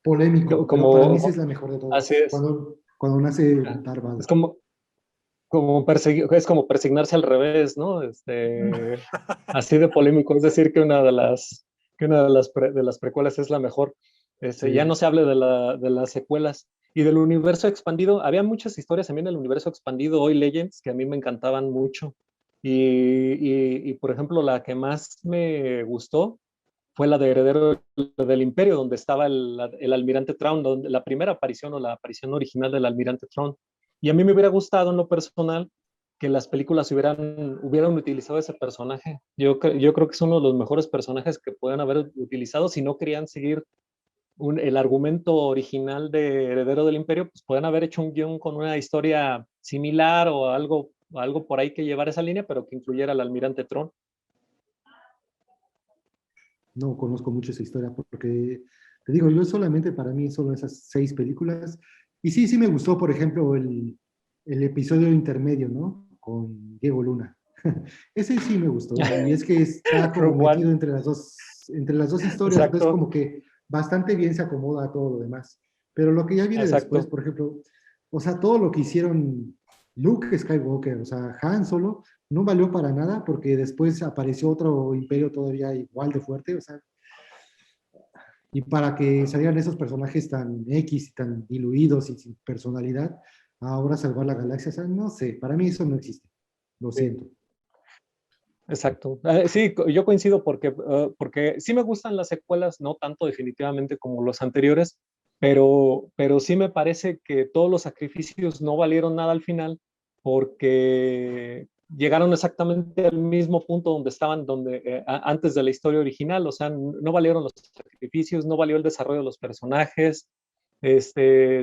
polémico, pero para mí sí como, es la mejor de así todas. es. Cuando nace Ah, Darth Vader. Es es como persignarse al revés, ¿no? Así de polémico, es decir, que una de las precuelas es la mejor. Ya Sí. no se hable de las secuelas. Y del universo expandido, había muchas historias también del universo expandido, hoy Legends, que a mí me encantaban mucho. Y, por ejemplo, la que más me gustó fue la de Heredero del Imperio, donde estaba el almirante Thrawn, donde la primera aparición o la aparición original del almirante Thrawn. Y a mí me hubiera gustado en lo personal que las películas hubieran utilizado ese personaje. Yo creo que es uno de los mejores personajes que pueden haber utilizado si no querían seguir el argumento original de Heredero del Imperio, pues pueden haber hecho un guión con una historia similar o algo por ahí que llevar esa línea, pero que incluyera al almirante Thrawn. No conozco mucho esa historia porque, te digo, yo solamente para mí solo esas seis películas. Y sí, sí me gustó, por ejemplo, el episodio intermedio, ¿no? Con Diego Luna. Ese sí me gustó. Y es que está como Rogue One, metido entre las dos historias, entonces exacto, como que bastante bien se acomoda a todo lo demás. Pero lo que ya viene después, exacto. por ejemplo, o sea, todo lo que hicieron Luke Skywalker, o sea, Han Solo, no valió para nada porque después apareció otro imperio todavía igual de fuerte, o sea, y para que salieran esos personajes tan X y tan diluidos y sin personalidad, ahora salvar la galaxia, o sea, no sé, para mí eso no existe, lo Sí. siento. Exacto. Sí, yo coincido porque sí me gustan las secuelas, no tanto definitivamente como los anteriores, pero sí me parece que todos los sacrificios no valieron nada al final porque llegaron exactamente al mismo punto donde estaban antes de la historia original, o sea, no valieron los sacrificios, no valió el desarrollo de los personajes.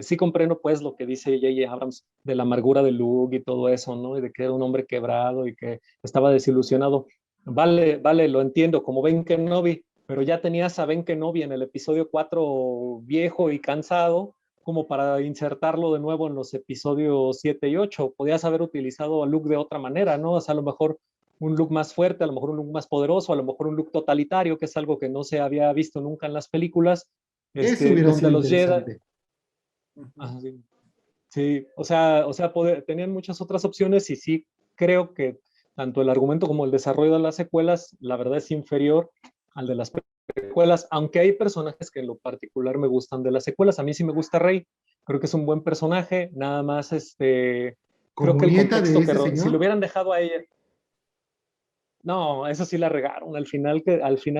Sí comprendo pues lo que dice J.J. Abrams de la amargura de Luke y todo eso, ¿no? Y de que era un hombre quebrado y que estaba desilusionado. Vale, lo entiendo, como Ben Kenobi, pero ya tenías a Ben Kenobi en el episodio 4 viejo y cansado, como para insertarlo de nuevo en los episodios 7 y 8. Podías haber utilizado a Luke de otra manera, ¿no? O sea, a lo mejor un look más fuerte, a lo mejor un look más poderoso, a lo mejor un look totalitario, que es algo que no se había visto nunca en las películas, Eso hubiera donde sido los Jedi, interesante. sí, sí, tenían muchas otras opciones y sí creo que tanto el argumento como el desarrollo de las secuelas, la verdad es inferior al de las precuelas, aunque hay personajes que en lo particular me gustan de las secuelas. A mí sí me gusta Rey, creo que es un buen personaje, nada más creo Como que el nieta de contexto ese si lo señor, hubieran dejado a ella, no, eso sí la regaron. Al final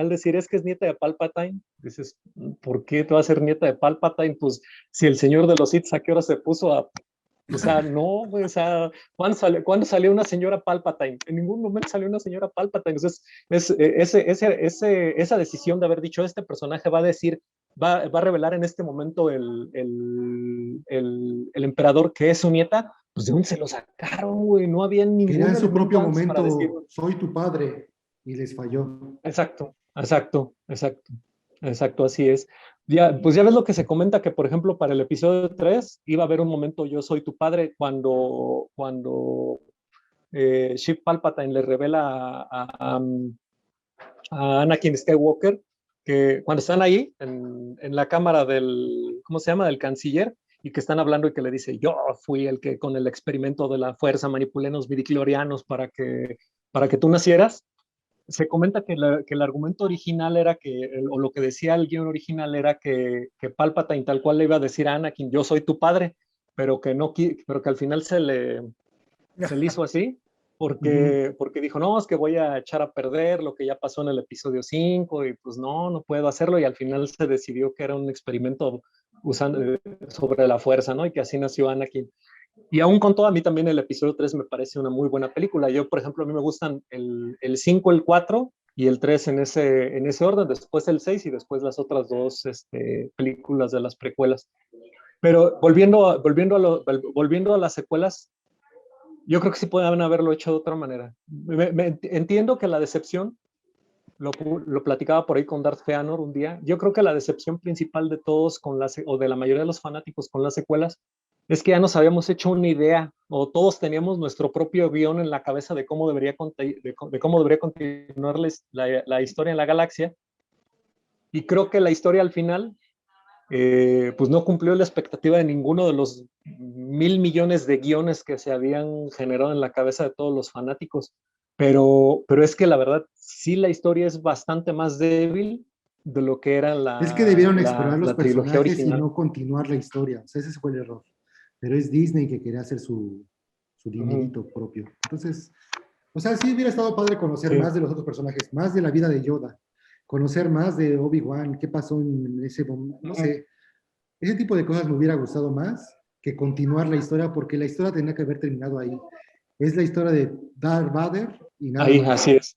decir es que es nieta de Palpatine, dices, ¿por qué te va a ser nieta de Palpatine? Pues si el señor de los Sith, ¿a qué hora se puso a...? O sea, no, güey, o sea, ¿cuándo salió una señora Palpatine? En ningún momento salió una señora Palpatine. Entonces, esa decisión de haber dicho, este personaje va a decir, va a revelar en este momento el emperador que es su nieta, pues de dónde se lo sacaron, güey, no había quería ningún en su elemento propio antes para decir, momento, soy tu padre, y les falló. exacto, exacto, exacto, exacto, así es. Ya, pues ya ves lo que se comenta que, por ejemplo, para el episodio 3 iba a haber un momento yo soy tu padre cuando Sheev Palpatine le revela a Anakin Skywalker que cuando están ahí en la cámara ¿cómo se llama? Del canciller y que están hablando y que le dice, yo fui el que con el experimento de la fuerza manipulé los midichlorianos para que tú nacieras. Se comenta que el argumento original era o lo que decía el guión original era que Palpatine tal cual le iba a decir a Anakin, yo soy tu padre, pero que, no, pero que al final se le hizo así, porque dijo, no, es que voy a echar a perder lo que ya pasó en el episodio 5 y pues no puedo hacerlo, y al final se decidió que era un experimento sobre la fuerza, ¿no? Y que así nació Anakin. Y aún con todo, a mí también el episodio 3 me parece una muy buena película. Yo, por ejemplo, a mí me gustan el 5, el 4 y el 3 en ese orden, después el 6 y después las otras dos películas de las precuelas. Pero volviendo a las secuelas, yo creo que sí pueden haberlo hecho de otra manera. Entiendo que la decepción, lo platicaba por ahí con Darth Feanor un día, yo creo que la decepción principal de todos o de la mayoría de los fanáticos con las secuelas es que ya nos habíamos hecho una idea o todos teníamos nuestro propio guión en la cabeza de cómo debería continuar la historia en la galaxia, y creo que la historia al final pues no cumplió la expectativa de ninguno de los 1.000 millones de guiones que se habían generado en la cabeza de todos los fanáticos. Pero es que la verdad, sí, la historia es bastante más débil de lo que era Es que debieron explorar los la trilogía personajes y original. no continuar la historia. O sea, ese fue el error. Pero es Disney que quería hacer su Uh -huh. dinerito propio. Entonces, o sea, sí hubiera estado padre conocer Sí. más de los otros personajes, más de la vida de Yoda, conocer más de Obi-Wan, qué pasó en ese momento, no sé. Ese tipo de cosas me hubiera gustado más que continuar la historia, porque la historia tenía que haber terminado ahí. Es la historia de Darth Vader y nada Ahí, más. así es.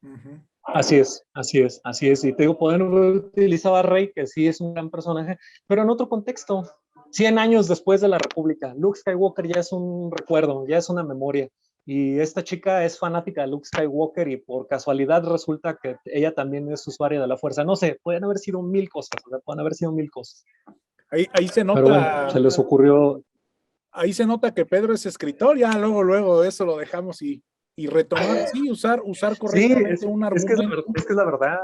Ujú. Así es, así es, así es. Y te digo, pueden haber utilizado a Rey, que sí es un gran personaje, pero en otro contexto. 100 años después de la República, Luke Skywalker ya es un recuerdo, ya es una memoria. Y esta chica es fanática de Luke Skywalker y por casualidad resulta que ella también es usuaria de la fuerza. No sé, pueden haber sido mil cosas, o sea, pueden haber sido mil cosas. Ahí se Pero bueno, se nota, les ocurrió. ahí se nota que Pedro es escritor, ya luego eso lo dejamos y retomar, sí, usar Sí, correctamente un argumento es que es la verdad.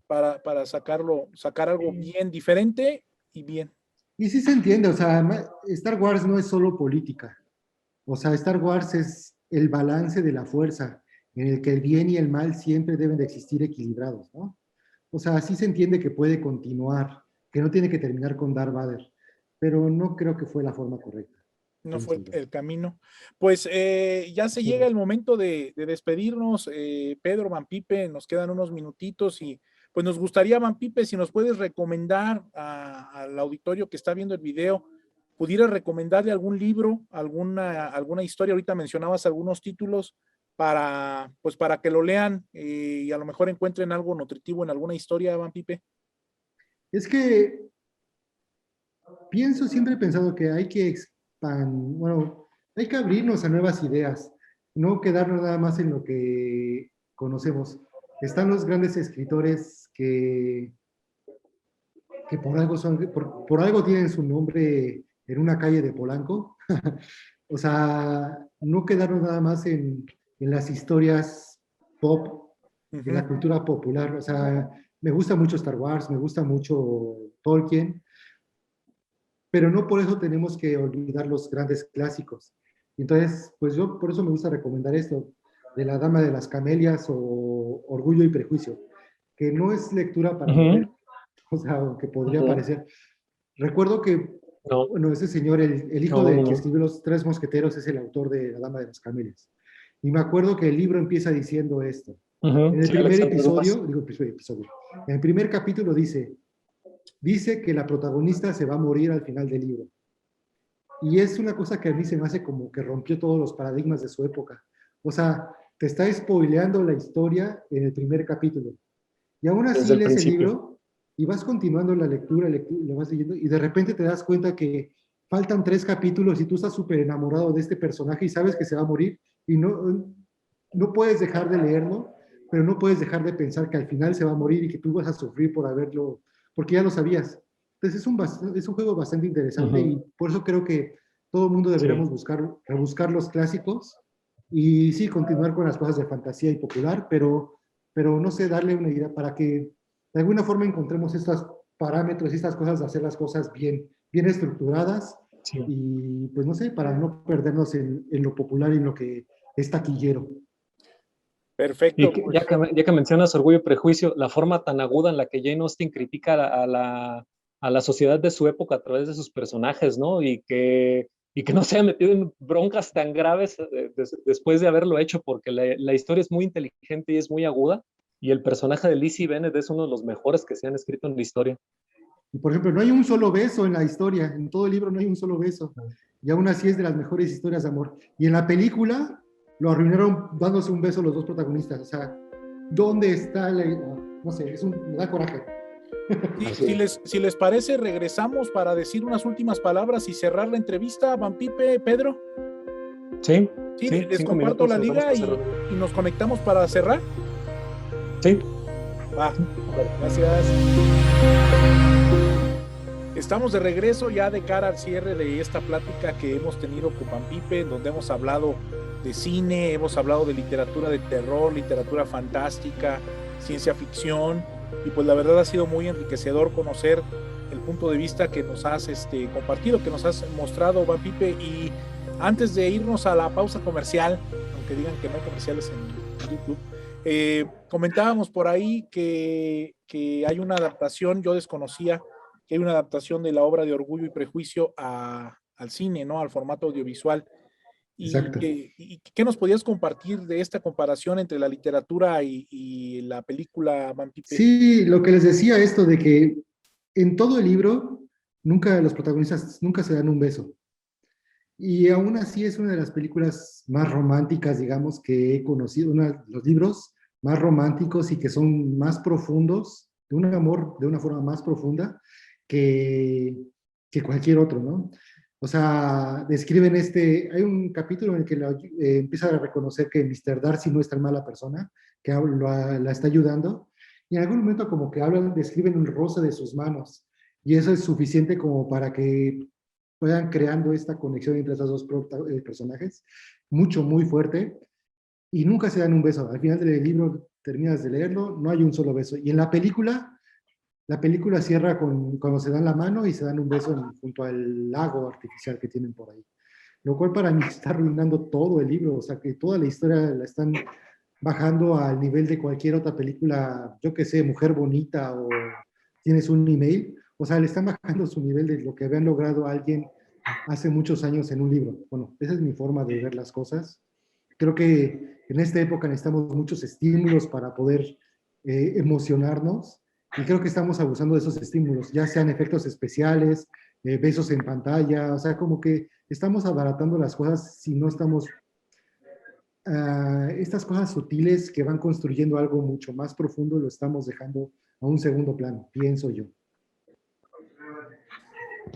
para sacar algo bien diferente y bien. Y sí se entiende, o sea, Star Wars no es solo política. O sea, Star Wars es el balance de la fuerza, en el que el bien y el mal siempre deben de existir equilibrados, ¿no? O sea, sí se entiende que puede continuar, que no tiene que terminar con Darth Vader, pero no creo que fue la forma correcta. No fue Pienso yo. el camino. Pues ya se llega el momento de despedirnos. Pedro, Van Pipe, nos quedan unos minutitos y pues nos gustaría, Van Pipe, si nos puedes recomendar al auditorio que está viendo el video, ¿pudieras recomendarle algún libro, alguna historia? Ahorita mencionabas algunos títulos para, pues para que lo lean y a lo mejor encuentren algo nutritivo en alguna historia, Van Pipe. Es que siempre he pensado que bueno, hay que abrirnos a nuevas ideas, no quedarnos nada más en lo que conocemos. Están los grandes escritores que por algo tienen su nombre en una calle de Polanco. O sea, no quedarnos nada más en las historias pop, en la cultura popular. O sea, me gusta mucho Star Wars, me gusta mucho Tolkien, pero no por eso tenemos que olvidar los grandes clásicos. Entonces, pues yo por eso me gusta recomendar esto, de La Dama de las Camelias o Orgullo y Prejuicio, que no es lectura para mujer, o sea, aunque podría parecer. Recuerdo que, No, bueno, ese señor, el hijo no, del no, que no. escribió Los Tres Mosqueteros, es el autor de La Dama de las Camelias. Y me acuerdo que el libro empieza diciendo esto. En el Sí, primer Alexander Dumas. en el primer capítulo dice que la protagonista se va a morir al final del libro. Y es una cosa que a mí se me hace como que rompió todos los paradigmas de su época. O sea, te está spoileando la historia en el primer capítulo. Y aún Desde así el lees el principio. libro y vas continuando la lectura, lo vas leyendo, y de repente te das cuenta que faltan 3 capítulos y tú estás súper enamorado de este personaje y sabes que se va a morir y no puedes dejar de leerlo, pero no puedes dejar de pensar que al final se va a morir y que tú vas a sufrir por haberlo, porque ya lo sabías. Entonces es un juego bastante interesante y por eso creo que todo el mundo Sí. deberíamos rebuscar los clásicos y sí, continuar con las cosas de fantasía y popular, pero no sé, darle una idea para que de alguna forma encontremos estos parámetros y estas cosas de hacer las cosas bien estructuradas Sí. y pues no sé, para no perdernos en lo popular y en lo que es taquillero. Perfecto, pues. Ya que mencionas Orgullo y Prejuicio, la forma tan aguda en la que Jane Austen critica a la sociedad de su época a través de sus personajes, ¿no? Y que no se haya metido en broncas tan graves después de haberlo hecho, porque la historia es muy inteligente y es muy aguda, y el personaje de Lizzie Bennet es uno de los mejores que se han escrito en la historia. Y por ejemplo, no hay un solo beso en la historia, en todo el libro no hay un solo beso. Y aún así es de las mejores historias de amor. Y en la película lo arruinaron dándose un beso los dos protagonistas. O sea, ¿dónde está la... No sé, me da coraje. Si les parece, regresamos para decir unas últimas palabras y cerrar la entrevista, Van Pipe, Pedro. Sí, Sí, sí, les 5 comparto minutos la y nos vamos liga a cerrar. y nos conectamos para cerrar. Sí. Va, gracias. Estamos de regreso ya de cara al cierre de esta plática que hemos tenido con Van Pipe, en donde hemos hablado de cine, hemos hablado de literatura de terror, literatura fantástica, ciencia ficción, y pues la verdad ha sido muy enriquecedor conocer el punto de vista que nos has compartido, que nos has mostrado, Van Pipe. Y antes de irnos a la pausa comercial, aunque digan que no hay comerciales en YouTube, comentábamos por ahí que hay una adaptación, yo desconocía que hay una adaptación de la obra de Orgullo y Prejuicio al cine, ¿no? Al formato audiovisual. Exacto. ¿Y qué nos podías compartir de esta comparación entre la literatura y la película, Van Pipe? Sí, lo que les decía esto de que en todo el libro los protagonistas nunca se dan un beso. Y aún así es una de las películas más románticas, digamos, que he conocido, uno de los libros más románticos y que son más profundos, de un amor de una forma más profunda que, que cualquier otro, ¿no? O sea, describen hay un capítulo en el que empieza a reconocer que Mr. Darcy no es tan mala persona, que la está ayudando, y en algún momento como que describen un roce de sus manos, y eso es suficiente como para que vayan creando esta conexión entre esos dos personajes, muy fuerte, y nunca se dan un beso. Al final del libro terminas de leerlo, no hay un solo beso. Y en la película cierra cuando se dan la mano y se dan un beso junto al lago artificial que tienen por ahí. Lo cual para mí está arruinando todo el libro, o sea que toda la historia la están bajando al nivel de cualquier otra película, yo que sé, Mujer Bonita o Tienes un email, o sea, le están bajando su nivel de lo que habían logrado alguien hace muchos años en un libro. Bueno, esa es mi forma de ver las cosas. Creo que en esta época necesitamos muchos estímulos para poder emocionarnos y creo que estamos abusando de esos estímulos, ya sean efectos especiales, besos en pantalla, o sea, como que estamos abaratando las cosas si no estamos, estas cosas sutiles que van construyendo algo mucho más profundo lo estamos dejando a un segundo plano, pienso yo.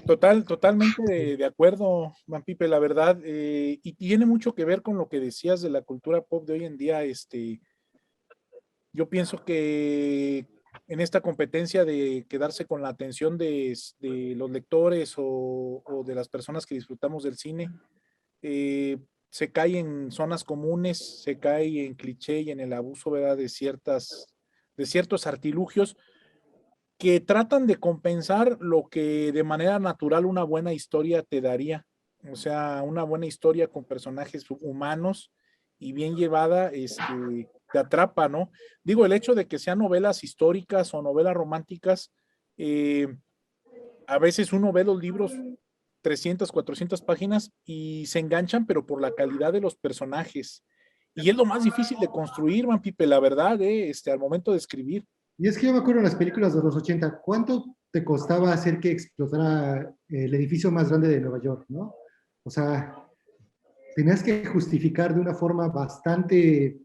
Totalmente de acuerdo, Van Pipe, la verdad, y tiene mucho que ver con lo que decías de la cultura pop de hoy en día. Yo pienso que en esta competencia de quedarse con la atención de los lectores o de las personas que disfrutamos del cine, se cae en zonas comunes, se cae en cliché y en el abuso, ¿verdad? De ciertos artilugios que tratan de compensar lo que de manera natural una buena historia te daría. O sea, una buena historia con personajes humanos y bien llevada, te atrapa, ¿no? Digo, el hecho de que sean novelas históricas o novelas románticas, eh, a veces uno ve los libros 300, 400 páginas y se enganchan, pero por la calidad de los personajes. Y es lo más difícil de construir, man, Pipe, la verdad, al momento de escribir. Y es que yo me acuerdo en las películas de los 80, ¿cuánto te costaba hacer que explotara el edificio más grande de Nueva York, ¿no? O sea, tenías que justificar de una forma bastante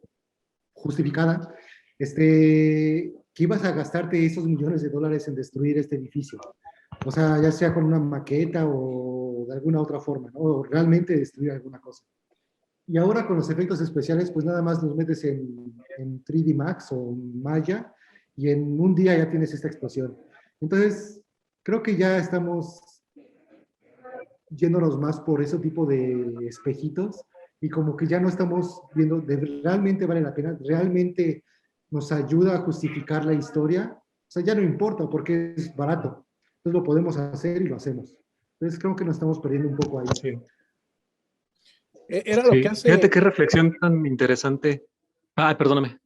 justificada, que ibas a gastarte esos millones de dólares en destruir este edificio. O sea, ya sea con una maqueta o de alguna otra forma, ¿no? O realmente destruir alguna cosa. Y ahora con los efectos especiales, pues nada más los metes en 3D Max o Maya y en un día ya tienes esta explosión. Entonces, creo que ya estamos yéndonos más por ese tipo de espejitos y como que ya no estamos viendo de realmente vale la pena, realmente nos ayuda a justificar la historia. O sea, ya no importa porque es barato. Entonces lo podemos hacer y lo hacemos. Entonces creo que nos estamos perdiendo un poco ahí. Sí, Era lo que sí. Fíjate hace. qué reflexión tan interesante. Ah, perdóname.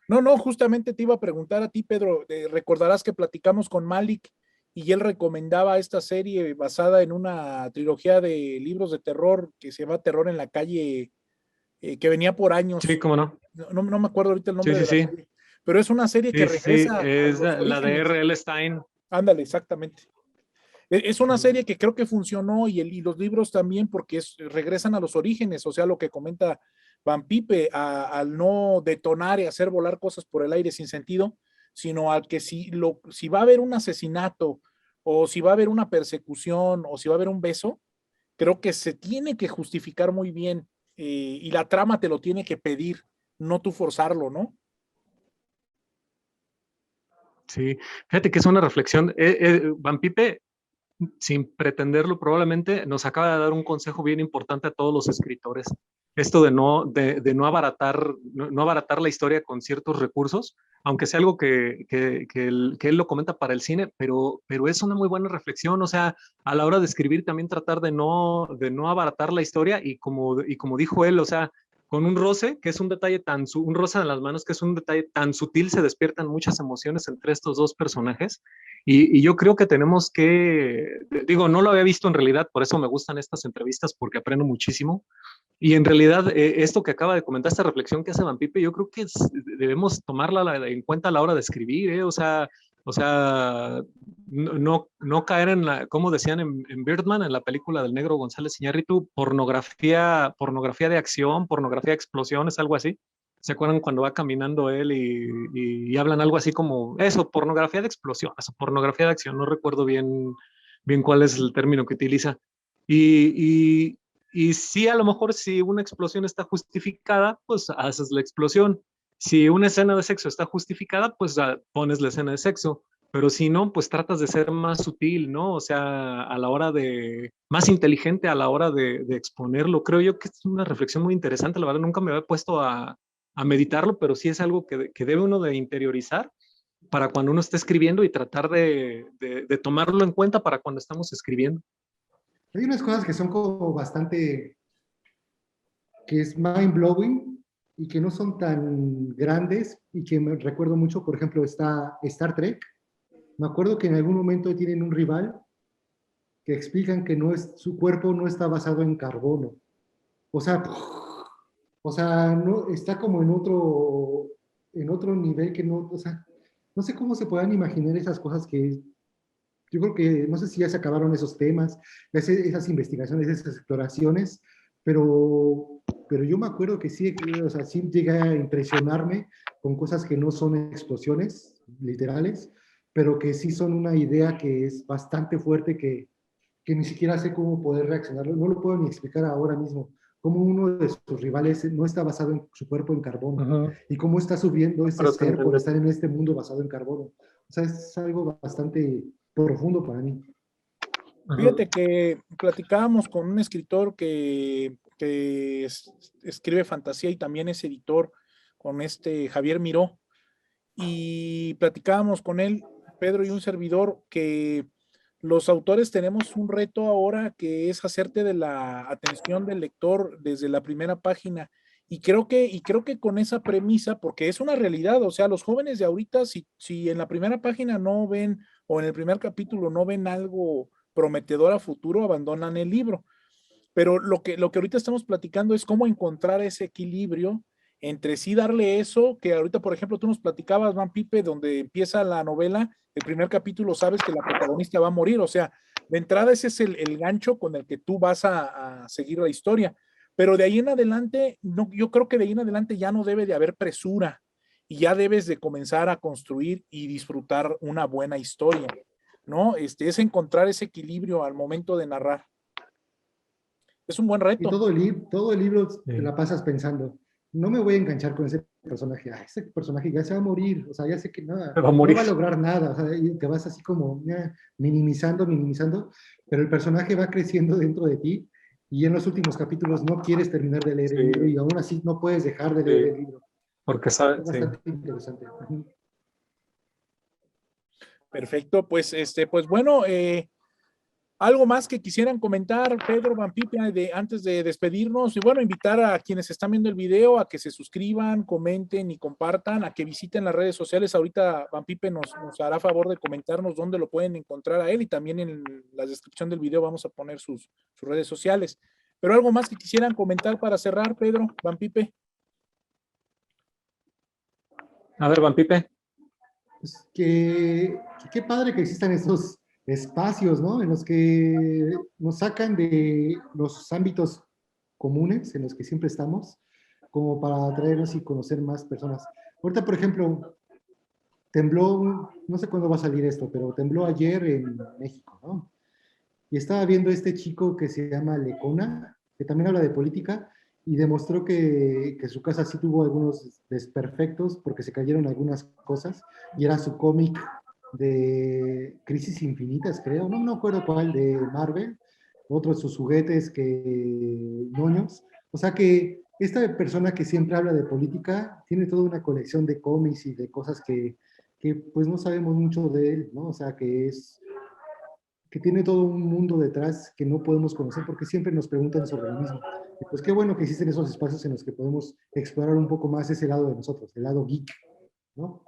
No, no, justamente te iba a preguntar a ti, Pedro. Recordarás que platicamos con Malik y él recomendaba esta serie basada en una trilogía de libros de terror que se llama Terror en la calle, que venía por Sí, años. cómo no. No me acuerdo ahorita el Sí, nombre sí, de la sí. serie, pero es una serie que Sí, sí, sí. regresa a Es los la de orígenes. R.L. Stein. Ándale, exactamente. Es una serie que creo que funcionó y los libros también porque regresan a los orígenes, o sea, lo que comenta Van Pipe, al no detonar y hacer volar cosas por el aire sin sentido, sino al que si va a haber un asesinato o si va a haber una persecución o si va a haber un beso, creo que se tiene que justificar muy bien, y la trama te lo tiene que pedir, no tú forzarlo, ¿no? Sí, fíjate que es una reflexión. Van Pipe, sin pretenderlo, probablemente nos acaba de dar un consejo bien importante a todos los escritores. Esto de no abaratar, no abaratar la historia con ciertos recursos, aunque sea algo que él lo comenta para el cine, pero es una muy buena reflexión. O sea, a la hora de escribir también tratar de no abaratar la historia y como dijo él, o sea, con un roce, que es un detalle un roce en las manos, que es un detalle tan sutil, se despiertan muchas emociones entre estos dos personajes. Y yo creo que tenemos que, digo, no lo había visto en realidad, por eso me gustan estas entrevistas, porque aprendo muchísimo. Y en realidad, esto que acaba de comentar, esta reflexión que hace Van Pipe, yo creo que debemos tomarla en cuenta a la hora de escribir, ¿eh? O sea, no caer en como decían en Birdman, en la película del negro González Iñárritu, pornografía de acción, pornografía de explosiones, algo así. ¿Se acuerdan cuando va caminando él y hablan algo así como eso, pornografía de explosiones, pornografía de acción? No recuerdo bien cuál es el término que utiliza. Y, y sí, a lo mejor si una explosión está justificada, pues haces la explosión. Si una escena de sexo está justificada, pues pones la escena de sexo. Pero si no, pues tratas de ser más sutil, ¿no? O sea, a la hora más inteligente a la hora de exponerlo. Creo yo que es una reflexión muy interesante. La verdad, nunca me había puesto a meditarlo, pero sí es algo que debe uno de interiorizar para cuando uno esté escribiendo y tratar de tomarlo en cuenta para cuando estamos escribiendo. Hay unas cosas que son como bastante, que es mind blowing y que no son tan grandes y que me recuerdo mucho, por ejemplo, está Star Trek. Me acuerdo que en algún momento tienen un rival que explican que su cuerpo no está basado en carbono. O sea, no, está como en otro nivel que no, o sea, no sé cómo se puedan imaginar esas cosas que yo creo que, no sé si ya se acabaron esos temas, esas investigaciones, esas exploraciones, pero yo me acuerdo que sí, o sea, sí llegué a impresionarme con cosas que no son explosiones literales, pero que sí son una idea que es bastante fuerte, que ni siquiera sé cómo poder reaccionar, no lo puedo ni explicar ahora mismo, cómo uno de sus rivales no está basado en su cuerpo en carbono, y cómo está subiendo ese Pero te ser por entendí. estar en este mundo basado en carbono. O sea, es algo bastante profundo para mí. Fíjate que platicábamos con un escritor escribe fantasía y también es editor, con Javier Miró, y platicábamos con él, Pedro y un servidor, que los autores tenemos un reto ahora que es hacerte de la atención del lector desde la primera página. Y creo que con esa premisa, porque es una realidad, o sea, los jóvenes de ahorita, si en la primera página no ven, o en el primer capítulo no ven algo prometedor a futuro, abandonan el libro. Pero lo que ahorita estamos platicando es cómo encontrar ese equilibrio entre sí darle eso, que ahorita, por ejemplo, tú nos platicabas, Van Pipe, donde empieza la novela, el primer capítulo sabes que la protagonista va a morir, o sea, de entrada ese es el gancho con el que tú vas a seguir la historia, pero de ahí en adelante, no, yo creo que de ahí en adelante ya no debe de haber presura y ya debes de comenzar a construir y disfrutar una buena historia, ¿no? Es encontrar ese equilibrio al momento de narrar. Es un buen Y reto. todo el libro Sí. te la pasas pensando, no me voy a enganchar con ese personaje, ese personaje ya se va a morir, o sea, ya sé que nada, Va a morir. no va a lograr nada, o sea, y te vas así como minimizando, pero el personaje va creciendo dentro de ti y en los últimos capítulos no quieres terminar de leer el libro y aún así no puedes dejar de leer el libro. Porque Es sabes, bastante interesante. Perfecto, pues bueno, algo más que quisieran comentar, Pedro, Van Pipe, antes de despedirnos, y bueno, invitar a quienes están viendo el video a que se suscriban, comenten y compartan, a que visiten las redes sociales. Ahorita Van Pipe nos hará favor de comentarnos dónde lo pueden encontrar a él, y también en la descripción del video vamos a poner sus redes sociales. Pero algo más que quisieran comentar para cerrar, Pedro, Van Pipe. A ver, Van Pipe. Pues qué padre que existan estos espacios, ¿no? En los que nos sacan de los ámbitos comunes en los que siempre estamos, como para atraernos y conocer más personas. Ahorita, por ejemplo, tembló, no sé cuándo va a salir esto, pero tembló ayer en México, ¿no? Y estaba viendo este chico que se llama Lecona, que también habla de política, y demostró que su casa sí tuvo algunos desperfectos porque se cayeron algunas cosas, y era su cómic de Crisis Infinitas, creo, no me acuerdo cuál, de Marvel, otro de sus juguetes que ñoños. O sea que esta persona que siempre habla de política tiene toda una colección de cómics y de cosas que pues no sabemos mucho de él, ¿no? O sea que tiene todo un mundo detrás que no podemos conocer porque siempre nos preguntan sobre lo mismo. Y pues qué bueno que existen esos espacios en los que podemos explorar un poco más ese lado de nosotros, el lado geek, ¿no?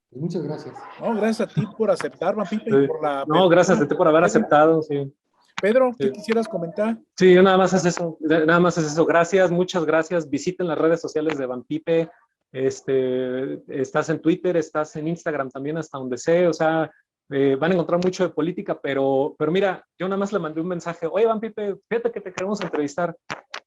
Pues muchas gracias. No, gracias a ti por aceptar, Van Pipe, Sí. y por la... No, gracias a ti por haber aceptado, sí. Pedro, ¿qué Sí. quisieras comentar? Sí, nada más es eso, Gracias, muchas gracias. Visiten las redes sociales de Van Pipe. Estás en Twitter, estás en Instagram también, hasta donde sé. O sea, van a encontrar mucho de política, pero mira, yo nada más le mandé un mensaje. Oye, Van Pipe, fíjate que te queremos entrevistar.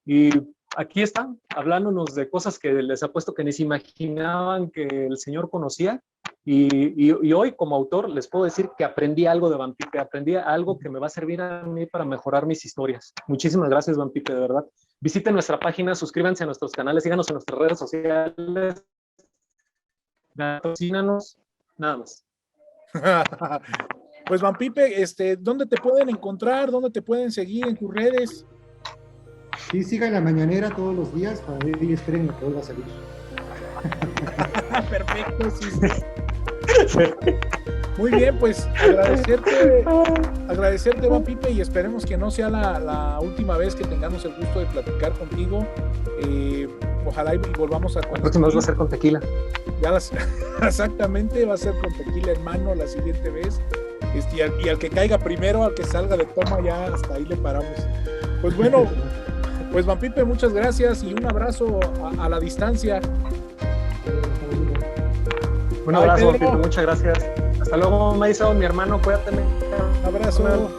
Y aquí están, hablándonos de cosas que les apuesto que ni se imaginaban que el señor conocía. Y hoy, como autor, les puedo decir que aprendí algo de Van Pipe, aprendí algo que me va a servir a mí para mejorar mis historias. Muchísimas gracias, Van Pipe, de verdad. Visiten nuestra página, suscríbanse a nuestros canales, síganos en nuestras redes sociales, patrocínanos, nada más. Pues, Van Pipe, ¿dónde te pueden encontrar? ¿Dónde te pueden seguir en tus redes? Sí, sigan la mañanera todos los días para ver y esperen lo que vuelva a salir. Perfecto, sí. Muy bien, pues agradecerte, Van Pipe, y esperemos que no sea la última vez que tengamos el gusto de platicar contigo. Ojalá y volvamos a... La próxima vez va a ser con tequila. Exactamente, va a ser con tequila en mano la siguiente vez. Y al que caiga primero, al que salga de toma, ya hasta ahí le paramos. Pues bueno, pues Van Pipe, muchas gracias y un abrazo a la distancia. Un abrazo, Van Pipe, muchas gracias. Hasta luego, Mason, mi hermano, cuídate. Abrazo.